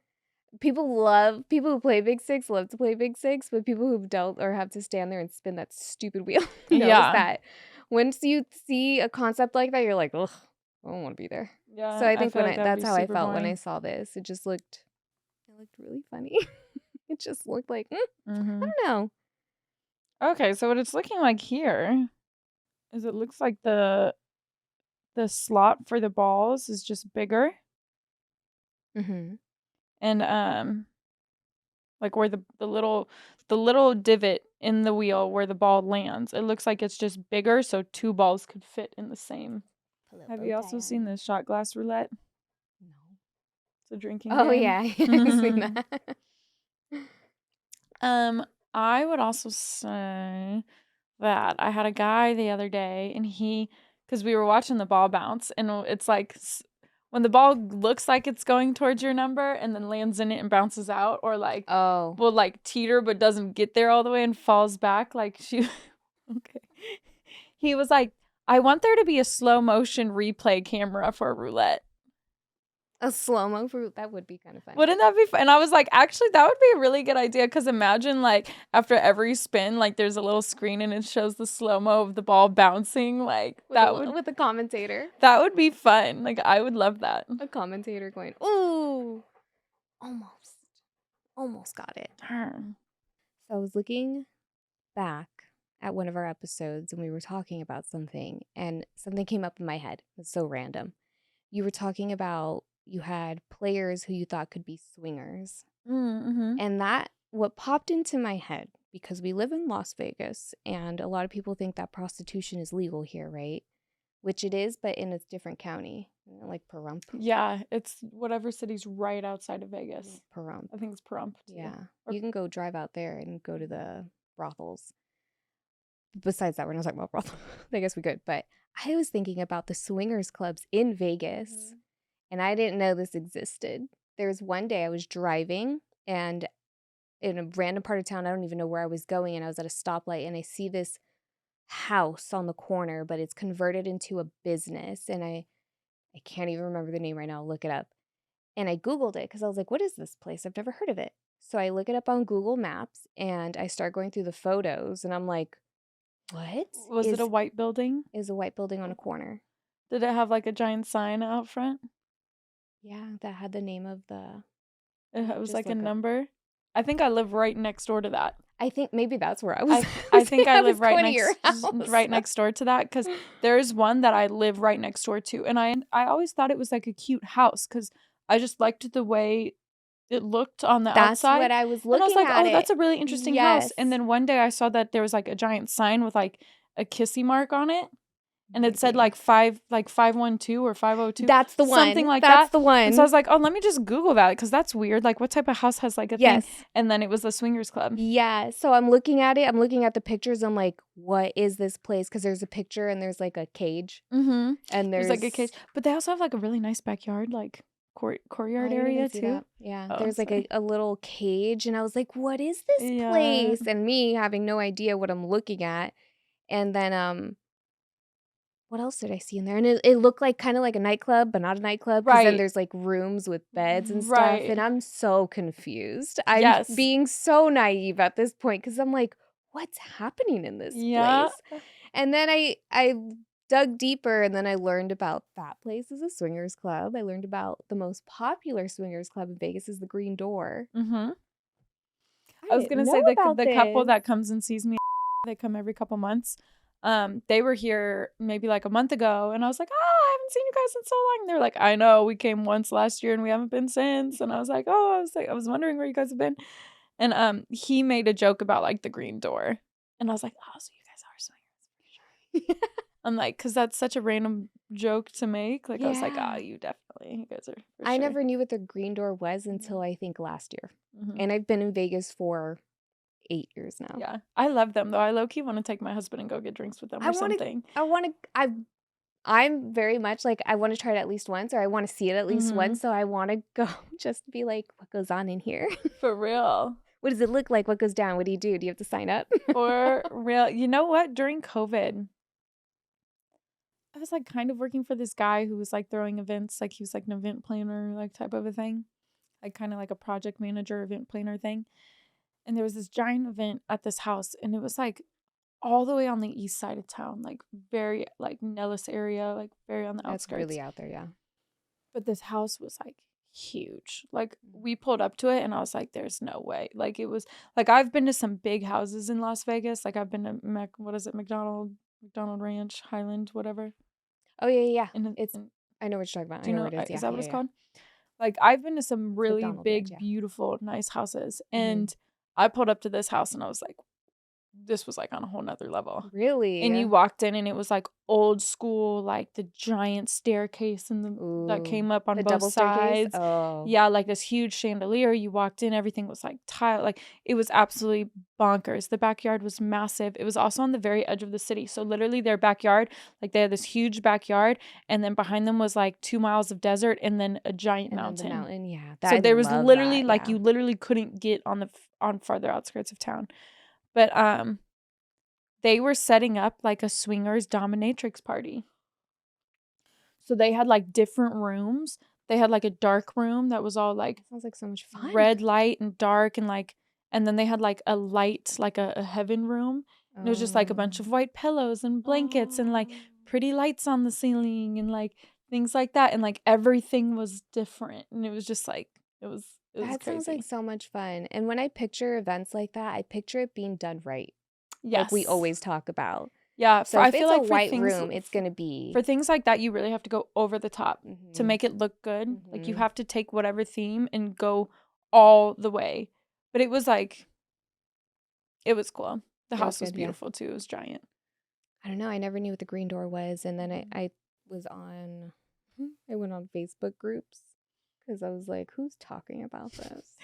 S2: people who play Big Six love to play Big Six, but people who've dealt or have to stand there and spin that stupid wheel knows that once you see a concept like that, you're like, ugh, I don't want to be there.
S1: Yeah.
S2: So I think
S1: feel like that'd
S2: that's
S1: be
S2: how I
S1: super
S2: felt when I
S1: boring.
S2: saw this. It looked really funny. It just looked like, I don't know.
S1: Okay, so what it's looking like here is it looks like the slot for the balls is just bigger. And like where the little divot in the wheel where the ball lands, it looks like it's just bigger, so 2 balls could fit in the same. Have you also seen the shot glass roulette?
S2: No.
S1: It's a drinking
S2: Oh
S1: game.
S2: yeah, I've seen that.
S1: I would also say that I had a guy the other day, and because we were watching the ball bounce, and it's like when the ball looks like it's going towards your number and then lands in it and bounces out, or like will like teeter but doesn't get there all the way and falls back, like she okay. He was like, I want there to be a slow motion replay camera for roulette.
S2: A slow-mo fruit, that would be kind of fun.
S1: Wouldn't that be fun? And I was like, actually, that would be a really good idea, because imagine, like, after every spin, like, there's a little screen and it shows the slow-mo of the ball bouncing. Like,
S2: with a commentator.
S1: That would be fun. Like, I would love that.
S2: A commentator going, ooh, almost got it. So I was looking back at one of our episodes and we were talking about something, and something came up in my head. It's so random. You were talking about you had players who you thought could be swingers. And what popped into my head, because we live in Las Vegas and a lot of people think that prostitution is legal here, right? Which it is, but in a different county, like Pahrump.
S1: Yeah, it's whatever city's right outside of Vegas.
S2: Pahrump.
S1: I think it's Pahrump too.
S2: Yeah, you can go drive out there and go to the brothels. Besides that, we're not talking about brothels. I guess we could, but I was thinking about the swingers clubs in Vegas. and I didn't know this existed. There was one day I was driving and in a random part of town, I don't even know where I was going, and I was at a stoplight and I see this house on the corner, but it's converted into a business, and I can't even remember the name right now. I'll look it up. And I Googled it because I was like, what is this place? I've never heard of it. So I look it up on Google Maps and I start going through the photos and I'm like, what
S1: Was it a white building?
S2: is a white building on a corner?
S1: Did it have like a giant sign out front?
S2: Yeah, that had the name of the.
S1: It was
S2: Just
S1: like a
S2: look up.
S1: number. I think I live right next door to that.
S2: I think maybe that's where I was.
S1: I think I
S2: was
S1: live right
S2: going to your
S1: next
S2: house.
S1: right next door to that because there's one that I live right next door to, and I always thought it was like a cute house because I just liked the way it looked on the
S2: That's
S1: outside.
S2: what I was
S1: And I was
S2: looking
S1: like,
S2: at.
S1: oh, that's a really interesting house. And
S2: Yes.
S1: then one day I saw that there was like a giant sign with like a kissy mark on it. And it said
S2: Maybe.
S1: like 512 or 502.
S2: That's the one.
S1: Something like
S2: That's
S1: that.
S2: the one.
S1: And so I was like, oh, let me just Google that because that's weird. Like, what type of house has like a
S2: Yes.
S1: thing? And then it was a swingers club.
S2: Yeah. So I'm looking at it. I'm looking at the pictures. I'm like, what is this place? Because there's a picture and there's like a cage.
S1: Mm-hmm.
S2: And
S1: There's like a cage. But they also have like a really nice backyard, like courtyard area too.
S2: That. Yeah.
S1: Oh,
S2: There's like
S1: sorry.
S2: a little cage. And I was like, what is this
S1: Yeah.
S2: place? And me having no idea what I'm looking at. And then what else did I see in there? And it looked like kind of like a nightclub, but not a nightclub. Because then
S1: Right.
S2: there's like rooms with beds and stuff.
S1: Right.
S2: And I'm so confused. I'm
S1: Yes.
S2: being so naive at this point because I'm like, what's happening in this
S1: Yeah.
S2: place? And then I dug deeper and then I learned about that place is a swingers club. I learned about the most popular swingers club in Vegas is the Green Door.
S1: Mm-hmm. I was
S2: didn't
S1: gonna say
S2: know
S1: the
S2: about
S1: couple
S2: this.
S1: that comes and sees me, they come every couple months. They were here maybe like a month ago, and I was like, I haven't seen you guys in so long. They're like, I know, we came once last year and we haven't been since. And I was like, I was wondering where you guys have been. And he made a joke about like the Green Door, and I was like, oh, so you guys are swingers for sure. I'm like, because that's such a random joke to make. Like I was like,
S2: Yeah.
S1: you guys are. For
S2: I
S1: sure.
S2: never knew what the Green Door was until I think last year.
S1: Mhm.
S2: And I've been in Vegas for 8 years now.
S1: Yeah, I love them though. I low key want to take my husband and go get drinks with them or something.
S2: I'm very much like I want to try it at least once, or I want to see it at least
S1: Mhm.
S2: once. So I want to go just to be like, what goes on in here?
S1: For real.
S2: What does it look like? What goes down? What do? Do you have to sign up?
S1: For real. You know what? During COVID, I was like kind of working for this guy who was like throwing events. Like he was like an event planner, like type of a thing. Like kind of like a project manager, event planner thing. And there was this giant event at this house, and it was like all the way on the east side of town, like very like Nellis area, like very on the
S2: That's
S1: outskirts.
S2: really out there, yeah.
S1: But this house was like huge. Like we pulled up to it and I was like, there's no way. Like it was like I've been to some big houses in Las Vegas. Like I've been to McDonald Ranch, Highland, whatever.
S2: Oh yeah.
S1: And
S2: I know what you're talking about.
S1: do
S2: I
S1: you
S2: know
S1: know
S2: what it is. Yeah,
S1: is that what
S2: yeah,
S1: it's
S2: yeah.
S1: called? Like I've been to some really
S2: McDonald
S1: big,
S2: Ranch, yeah.
S1: beautiful, nice houses.
S2: Mhm.
S1: And I pulled up to this house and I was like, this was like on a whole nother level.
S2: Really?
S1: And you walked in and it was like old school, like the giant staircase and that
S2: Ooh,
S1: came up on
S2: the
S1: both
S2: double staircase?
S1: sides.
S2: Oh.
S1: Yeah, like this huge chandelier. You walked in, everything was like tile. Like it was absolutely bonkers. The backyard was massive. It was also on the very edge of the city. So literally their backyard, like they had this huge backyard, and then behind them was like 2 miles of desert and then a giant
S2: And then
S1: mountain.
S2: the mountain, yeah.
S1: So there was
S2: love
S1: literally
S2: that,
S1: like
S2: yeah.
S1: you literally couldn't get on farther outskirts of town. But they were setting up like a swingers dominatrix party. So they had like different rooms. They had like a dark room that was all like
S2: Sounds like so much fun.
S1: red light and dark and like, and then they had like a light, like a heaven room. And it was just like a bunch of white pillows and blankets and like pretty lights on the ceiling and like things like that. And like everything was different. And it was just like, it was
S2: That
S1: crazy.
S2: sounds like so much fun. And when I picture events like that, I picture it being done right.
S1: Yes.
S2: Like we always talk about.
S1: Yeah.
S2: So
S1: I
S2: if
S1: feel
S2: it's
S1: like
S2: a
S1: for
S2: white
S1: things,
S2: room, it's going to be.
S1: for things like that, you really have to go over the top to
S2: Mhm.
S1: make it look good. Like you
S2: Mhm.
S1: have to take whatever theme and go all the way. But it was like, it was cool. The
S2: It was
S1: house was
S2: good, yeah.
S1: beautiful too. It was giant.
S2: I don't know. I never knew what the Green Door was. And then I was on, I went on Facebook groups because I was like, who's talking about this?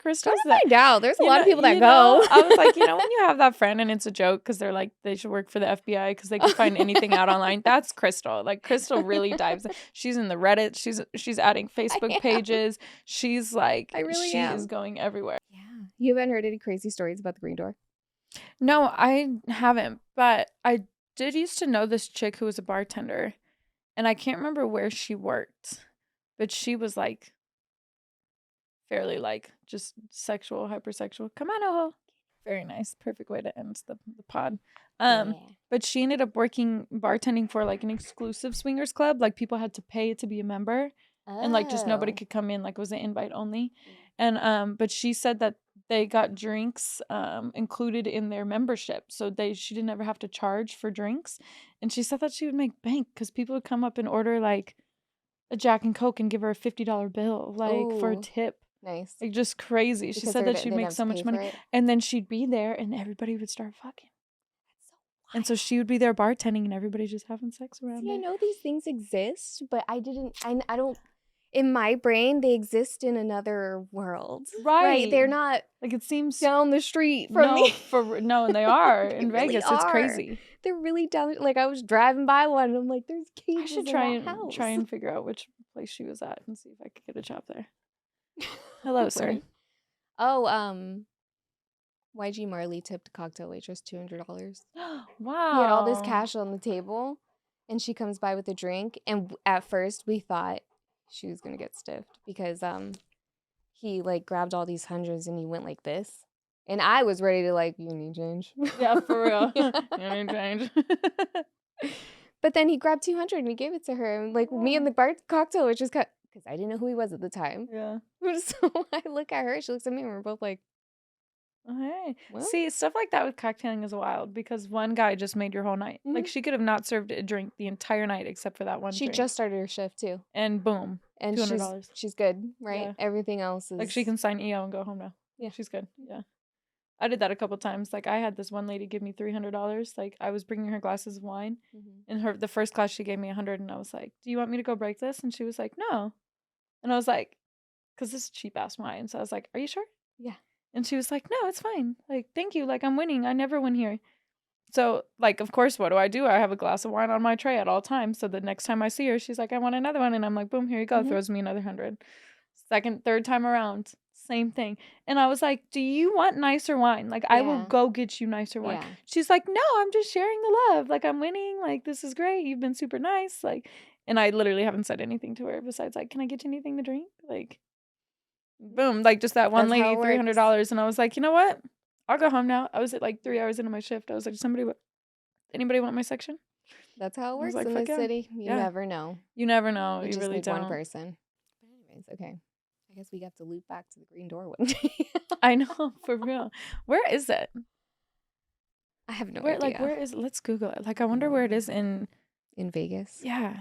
S1: Krystal's
S2: Trying to find out. There's a lot of people that
S1: you
S2: go.
S1: know, I was like, when you have that friend and it's a joke because they're like, they should work for the FBI because they can find anything out online. That's Krystal. Like, Krystal really dives in. She's in the Reddit. She's adding Facebook pages. She's like,
S2: I really
S1: she
S2: am.
S1: is going everywhere.
S2: Yeah. You haven't heard any crazy stories about the green door?
S1: No, I haven't, but I did used to know this chick who was a bartender, and I can't remember where she worked, but she was like fairly like just sexual, hypersexual. Come on, Oho. Very nice. Perfect way to end the pod. But she ended up working bartending for like an exclusive swingers club. Like people had to pay to be a member. And like just nobody could come in, like it was an invite only. And but she said that they got drinks included in their membership. So she didn't ever have to charge for drinks. And she said that she would make bank because people would come up and order like a Jack and Coke and give her a $50 bill like for a
S2: Ooh.
S1: tip.
S2: Nice.
S1: Like just crazy. She
S2: Because
S1: said
S2: they're-
S1: that she'd
S2: they
S1: make
S2: have to
S1: so much
S2: pay for
S1: money.
S2: it?
S1: And then she'd be there and everybody would start fucking.
S2: That's so
S1: And so she would be there bartending and everybody just having sex around
S2: See, I
S1: her.
S2: know these things exist, but I don't, in my brain, they exist in another world.
S1: Right.
S2: They're not
S1: Like it seems
S2: down the street from me.
S1: No, and they are
S2: They
S1: in
S2: really
S1: Vegas. It's
S2: are.
S1: crazy.
S2: They're really down, like I was driving by one and I'm like, there's cages
S1: I should
S2: in
S1: try
S2: that house.
S1: and figure out which place she was at and see if I could get a job there. Hello, sir.
S2: Right. Oh, YG Marley tipped a cocktail waitress $200.
S1: Wow.
S2: He had all this cash on the table, and she comes by with a drink. And at first, we thought she was gonna get stiffed because he like grabbed all these hundreds and he went like this, and I was ready to like, you need change.
S1: Yeah, for real.
S2: Yeah.
S1: You need change.
S2: But then he grabbed 200 and he gave it to her, and like me and the bar cocktail waitress cut because I didn't know who he was at the time.
S1: Yeah.
S2: So I look at her, she looks at me, and we're both like,
S1: Hey.
S2: What?
S1: See, stuff like that with cocktailing is wild because one guy just made your whole night. Like
S2: Mhm.
S1: she could have not served a drink the entire night except for that one
S2: she
S1: drink.
S2: just started her shift too,
S1: And boom.
S2: and
S1: $200.
S2: she's good, right?
S1: Yeah.
S2: Everything else is
S1: Like she can sign EO and go home now.
S2: Yeah.
S1: She's good. Yeah. I did that a couple times. Like I had this one lady give me $300. Like I was bringing her glasses of wine, and the first glass she gave me 100, and I was like, "Do you want me to go break this?" And she was like, "No," and I was like, "Cause this is cheap ass wine." So I was like, "Are you sure?"
S2: Yeah.
S1: And she was like, "No, it's fine. Like, thank you. Like I'm winning. I never win here." So like, of course, what do? I have a glass of wine on my tray at all times. So the next time I see her, she's like, "I want another one," and I'm like, "Boom, here you go."
S2: Mhm.
S1: Throws me another 100. Second, third time around, same thing. And I was like, "Do you want nicer wine? Like, I will
S2: Yeah.
S1: go get you nicer wine."
S2: Yeah.
S1: She's like, "No, I'm just sharing the love. Like, I'm winning. Like, this is great. You've been super nice." Like, and I literally haven't said anything to her besides, like, "Can I get you anything to drink?" Like, boom. Like, just that one
S2: That's how
S1: lady,
S2: it
S1: $300. And I was like, "You know what? I'll go home now." I was at like 3 hours into my shift. I was like, anybody want my section?
S2: That's how it
S1: I was
S2: works
S1: like,
S2: in
S1: "Fuck
S2: this
S1: yeah."
S2: city. You
S1: Yeah.
S2: never know.
S1: You never know.
S2: You
S1: You
S2: just
S1: really
S2: need
S1: don't.
S2: one person. But anyways, okay. I guess we have to loop back to the green door one day.
S1: I know, for real. Where is it?
S2: I have no
S1: Where
S2: idea.
S1: like where is let's Google it. Like I wonder where it is in
S2: Vegas?
S1: yeah.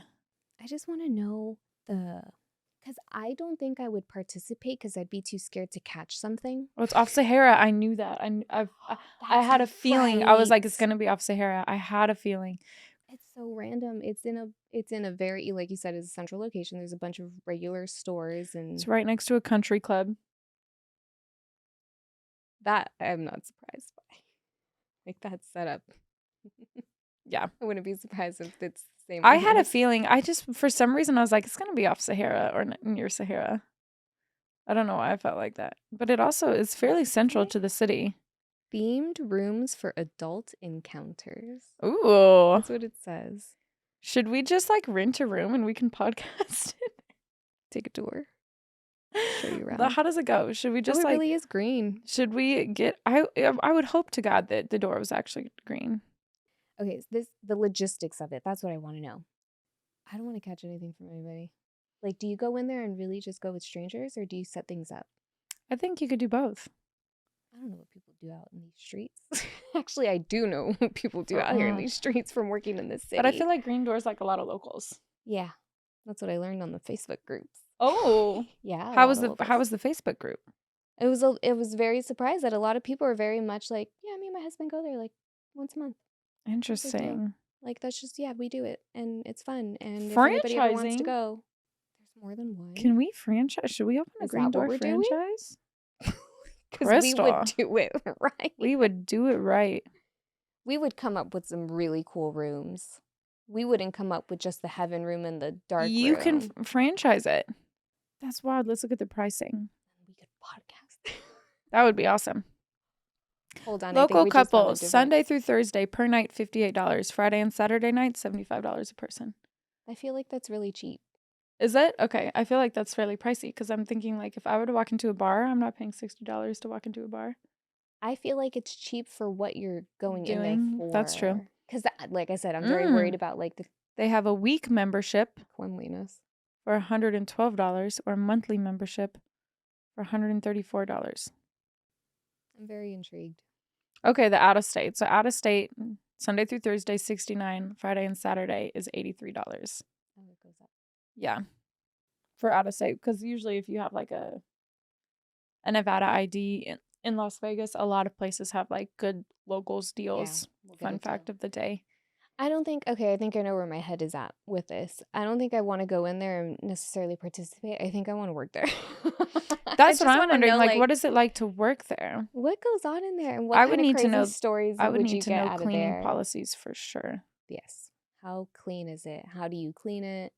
S2: I just want to know because I don't think I would participate because I'd be too scared to catch something.
S1: Well, it's off Sahara. I knew that. I had a feeling. I was like, it's gonna be off Sahara. I had a feeling.
S2: It's so random. It's in a very, like you said, it's a central location. There's a bunch of regular stores, and
S1: It's right next to a country club.
S2: that I'm not surprised by. Like that setup.
S1: Yeah.
S2: I wouldn't be surprised if it's the same.
S1: I
S2: one
S1: had a
S2: here.
S1: feeling. I just for some reason I was like, it's gonna be off Sahara or near Sahara. I don't know why I felt like that. But it also is fairly central to the city.
S2: Themed rooms for adult encounters.
S1: Ooh.
S2: That's what it says.
S1: Should we just like rent a room and we can podcast it?
S2: Take a tour. Show you around.
S1: How does it go? Should we just
S2: It
S1: like
S2: really is green.
S1: should we get I would hope to God that the door was actually green.
S2: Okay, so the logistics of it. That's what I want to know. I don't want to catch anything from anybody. Like, do you go in there and really just go with strangers, or do you set things up?
S1: I think you could do both.
S2: I don't know what people do out in these streets. Actually, I do know what people do out here in these streets from working in this city.
S1: But I feel like Green Door's like a lot of locals.
S2: yeah, that's what I learned on the Facebook groups.
S1: Oh.
S2: Yeah.
S1: How was the Facebook group?
S2: It was very surprised that a lot of people are very much like, yeah, me and my husband go there like once a month.
S1: Interesting.
S2: Like that's just we do it and it's fun, and if anybody ever wants to
S1: Franchising?
S2: go, More than one?
S1: Can we franchise? Should we open a
S2: Is
S1: Green
S2: that what
S1: Door
S2: we're doing?
S1: franchise?
S2: Because we would
S1: Krystal.
S2: do it right.
S1: We would do it right.
S2: We would come up with some really cool rooms. We wouldn't come up with just the heaven room and the dark
S1: You
S2: room.
S1: can franchise it. That's wild. Let's look at the pricing.
S2: We could podcast.
S1: That would be awesome.
S2: Hold on.
S1: Local
S2: I think we just found a
S1: couples,
S2: different-
S1: Sunday through Thursday per night, $58. Friday and Saturday night, $75 a person.
S2: I feel like that's really cheap.
S1: Is it? Okay. I feel like that's fairly pricey because I'm thinking like if I were to walk into a bar, I'm not paying $60 to walk into a bar.
S2: I feel like it's cheap for what you're going in
S1: Doing?
S2: there for.
S1: That's true.
S2: Because, like I said, I'm very worried about like the
S1: They have a week membership
S2: cleanliness.
S1: for $112 or a monthly membership for $134.
S2: I'm very intrigued.
S1: Okay, the out of state. So out of state, Sunday through Thursday, $69. Friday and Saturday is $83.
S2: Oh, it goes up.
S1: Yeah. For out of state. Because usually if you have like a Nevada ID in Las Vegas, a lot of places have like good locals deals.
S2: We'll get
S1: Fun
S2: into
S1: fact
S2: it.
S1: of the day.
S2: I don't think, okay, I think I know where my head is at with this. I don't think I want to go in there and necessarily participate. I think I want to work there.
S1: That's what I'm wondering. Like, what is it like to work there?
S2: What goes on in there? And what
S1: I
S2: kind
S1: would
S2: of
S1: need to
S2: crazy
S1: know-
S2: stories
S1: I would
S2: would you
S1: need to
S2: get
S1: know
S2: out of
S1: cleaning
S2: there?
S1: policies for sure.
S2: Yes. How clean is it? How do you clean it?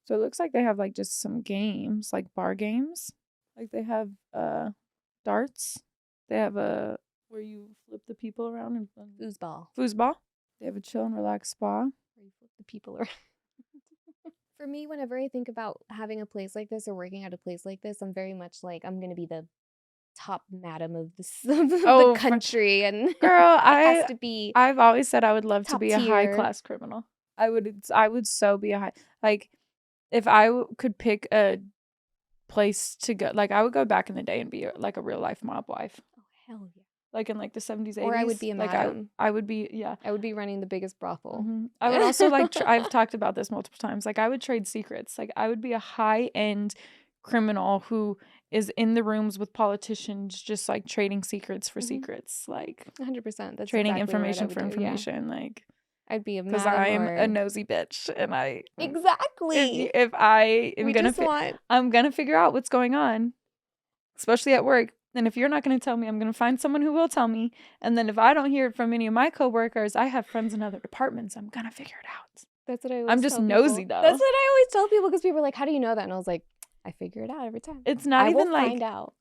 S1: So it looks like they have like just some games, like bar games. Like they have darts. They have a where you flip the people around and
S2: Foosball.
S1: foosball. They have a chill and relax spa.
S2: Where you flip the people around. For me, whenever I think about having a place like this or working at a place like this, I'm very much like I'm gonna be the top madam of the
S1: Oh,
S2: country, and
S1: Girl,
S2: it has to be.
S1: I've always said I would love to
S2: top
S1: be a high
S2: tier.
S1: class criminal. I would so be a high, like if I could pick a place to go, like I would go back in the day and be like a real life mob wife,
S2: Oh hell yeah!
S1: like in like the 70s, 80s.
S2: Or I would be a
S1: like
S2: madam.
S1: I would be, yeah.
S2: I would be running the biggest brothel.
S1: Mhm. I would also like I've talked about this multiple times. Like I would trade secrets. Like I would be a high end criminal who is in the rooms with politicians, just like trading secrets for
S2: Mhm.
S1: secrets, like
S2: 100%. That's
S1: trading
S2: exactly
S1: information
S2: what
S1: for
S2: I would do, yeah.
S1: information, like
S2: I'd be a
S1: because
S2: madam.
S1: I am
S2: or...
S1: a nosy bitch, and I
S2: Exactly.
S1: if I am
S2: we
S1: gonna
S2: just want.
S1: I'm gonna figure out what's going on, especially at work. And if you're not gonna tell me, I'm gonna find someone who will tell me. And then if I don't hear it from any of my coworkers, I have friends in other departments. I'm gonna figure it out.
S2: That's what I always
S1: I'm just
S2: tell
S1: nosy,
S2: people.
S1: though.
S2: That's what I always tell people because people are like, "How do you know that?" And I was like, "I figure it out every time."
S1: It's not
S2: I
S1: even
S2: will
S1: like
S2: find out.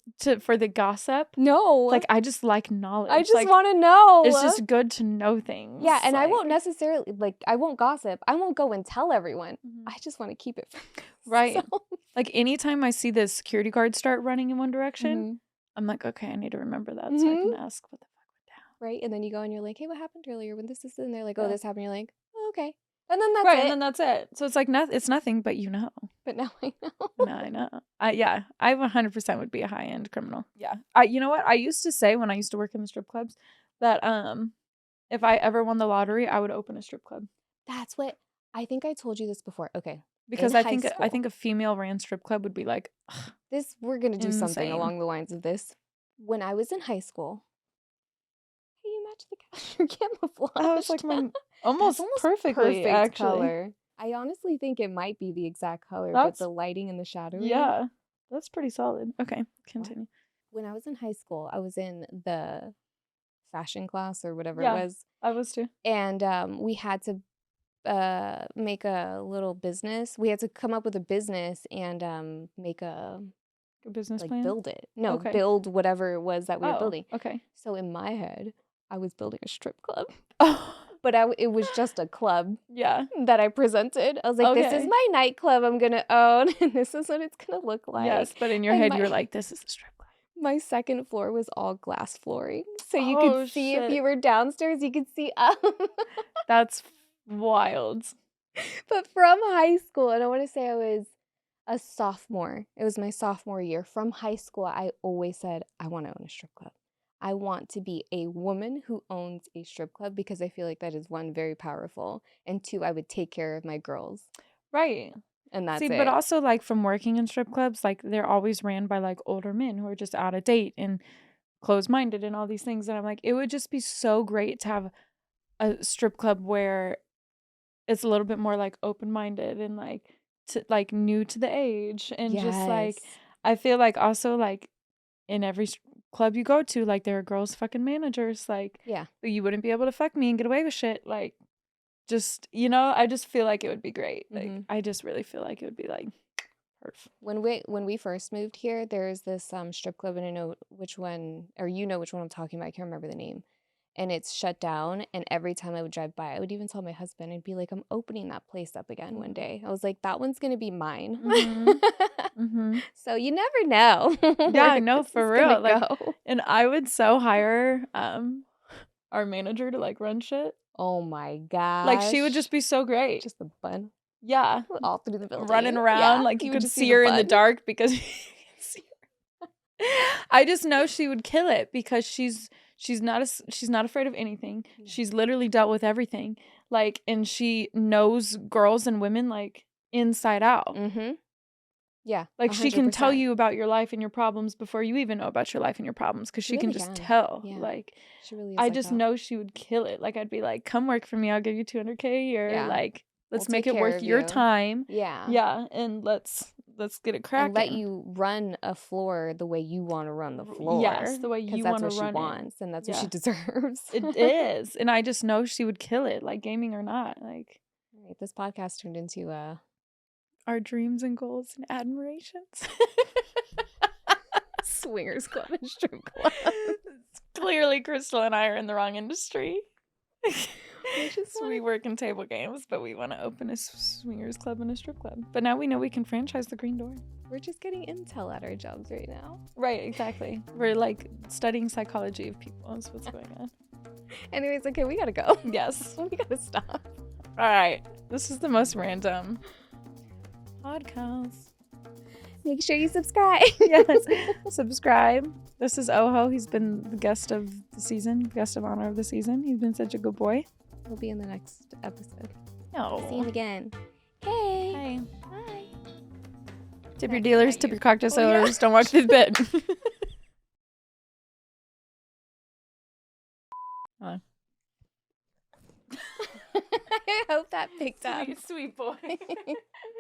S1: for the gossip.
S2: No,
S1: Like I just like knowledge.
S2: I just
S1: like,
S2: want to know.
S1: it's just good to know things.
S2: yeah, and I
S1: like-
S2: won't necessarily I won't gossip. I won't go and tell everyone.
S1: Mhm.
S2: I just want to keep it for
S1: Right.
S2: myself.
S1: Like anytime I see the security guards start running in one direction,
S2: Mhm.
S1: I'm like, okay, I need to remember that so I can ask what the fuck went down.
S2: Right, and then you go and you're like, "Hey, what happened earlier when this?" And they're like, "Oh,
S1: Yeah.
S2: this happened." You're like, "Oh, okay," and then that's
S1: Right,
S2: it.
S1: and then that's it. So it's like it's nothing, but you know.
S2: But now I know.
S1: Now I know. I 100% would be a high end criminal. Yeah. You know what? I used to say when I used to work in the strip clubs that if I ever won the lottery, I would open a strip club
S2: That's what I think I told you this before. Okay,
S1: because
S2: In
S1: I
S2: high
S1: think
S2: school.
S1: a female ran strip club would be like, ugh,
S2: we're gonna do something
S1: Insane.
S2: along the lines of this. When I was in high school, hey, you match the couch. You're camouflage.
S1: that was like my
S2: That's
S1: almost perfectly
S2: perfect
S1: actually.
S2: color. I honestly think it might be the exact color,
S1: That's-
S2: but the lighting and the shadowing.
S1: Yeah, that's pretty solid. Okay, continue.
S2: When I was in high school, I was in the fashion class or whatever
S1: Yeah.
S2: it was,
S1: I was too.
S2: and we had to make a little business. We had to come up with a business and make a
S1: Good business
S2: like
S1: plan.
S2: build it. No,
S1: Okay.
S2: build whatever it was that we were
S1: Oh,
S2: building.
S1: okay.
S2: So in my head, I was building a strip club,
S1: Oh,
S2: but it was just a club
S1: yeah.
S2: that I presented. I was like, "This is
S1: Okay.
S2: my nightclub I'm gonna own, and this is what it's gonna look like."
S1: Yes, but in your
S2: and
S1: head,
S2: my-
S1: you were like, "This is a strip club."
S2: My second floor was all glass flooring, so you
S1: Oh,
S2: could see if
S1: shit.
S2: you were downstairs, you could see up.
S1: That's wild.
S2: But from high school, and I want to say I was a sophomore. It was my sophomore year. From high school, I always said, I want to own a strip club. I want to be a woman who owns a strip club because I feel like that is one, very powerful, and two, I would take care of my girls.
S1: Right.
S2: And that's
S1: See,
S2: it.
S1: but also like from working in strip clubs, like they're always ran by like older men who are just out of date and closed-minded and all these things. And I'm like, it would just be so great to have a strip club where it's a little bit more like open-minded and like like new to the age, and just like
S2: Yes.
S1: I feel like also like in every club you go to, like there are girls fucking managers, like
S2: Yeah.
S1: you wouldn't be able to fuck me and get away with shit, like just I just feel like it would be great. Like
S2: Mhm.
S1: I just really feel like it would be like perfect.
S2: When we first moved here, there's this strip club, and I know which one, or you know which one I'm talking about. I can't remember the name. And it's shut down. And every time I would drive by, I would even tell my husband, I'd be like, I'm opening that place up again one day. I was like, that one's gonna be mine. So you never know
S1: Yeah,
S2: where
S1: no,
S2: this
S1: for
S2: is gonna
S1: real. Like,
S2: go.
S1: and I would so hire our manager to like run shit.
S2: Oh my
S1: Like she would
S2: gosh.
S1: just be so great.
S2: Just the bun
S1: Yeah,
S2: all through the building.
S1: running around
S2: Yeah,
S1: like you
S2: would
S1: could
S2: just see
S1: see
S2: the
S1: her in the
S2: bun.
S1: dark because you can see her. I just know she would kill it because she's not afraid of anything.
S2: Yeah.
S1: She's literally dealt with everything. Like, and she knows girls and women like inside out.
S2: Mm-hmm. Yeah.
S1: Like she can tell
S2: 100%.
S1: you about your life and your problems before you even know about your life and your problems, because she can
S2: really
S1: just
S2: can.
S1: tell.
S2: Yeah.
S1: Like
S2: She really is
S1: I
S2: like
S1: just
S2: that.
S1: know she would kill it. Like I'd be like, come work for me. I'll give you $200K a year.
S2: Yeah.
S1: Like let's
S2: We'll
S1: make
S2: take
S1: it
S2: care
S1: worth
S2: of
S1: your
S2: you.
S1: time.
S2: Yeah.
S1: Yeah, and let's get it cracking.
S2: And let you run a floor the way you want to run the floor.
S1: Yes, the way
S2: 'cause
S1: you
S2: that's
S1: want to
S2: what
S1: run
S2: she wants, and that's what she
S1: Yeah.
S2: deserves.
S1: It is, and I just know she would kill it, like gaming or not. Like
S2: All right, this podcast turned into
S1: our dreams and goals and admirations.
S2: swingers club and strip club.
S1: Clearly, Krystal and I are in the wrong industry.
S2: just
S1: So we work in table games, but we want to open a swingers club and a strip club. But now we know we can franchise the Green Door.
S2: We're just getting intel at our jobs right now.
S1: Right, exactly. We're like studying psychology of people is what's going on.
S2: Anyways, okay, we gotta go.
S1: Yes.
S2: We gotta stop.
S1: All right. This is the most random podcast.
S2: Make sure you subscribe.
S1: Yes. Subscribe. This is Oho. He's been the guest of the season, guest of honor of the season. He's been such a good boy.
S2: We'll be in the next episode.
S1: No.
S2: See you again. Hey.
S1: Hey.
S2: Bye.
S1: Tip your
S2: Not
S1: dealers,
S2: you.
S1: tip your cocktail
S2: Oh, yeah.
S1: sellers. Don't walk through the bed.
S2: I hope that picked up.
S1: Sweet boy.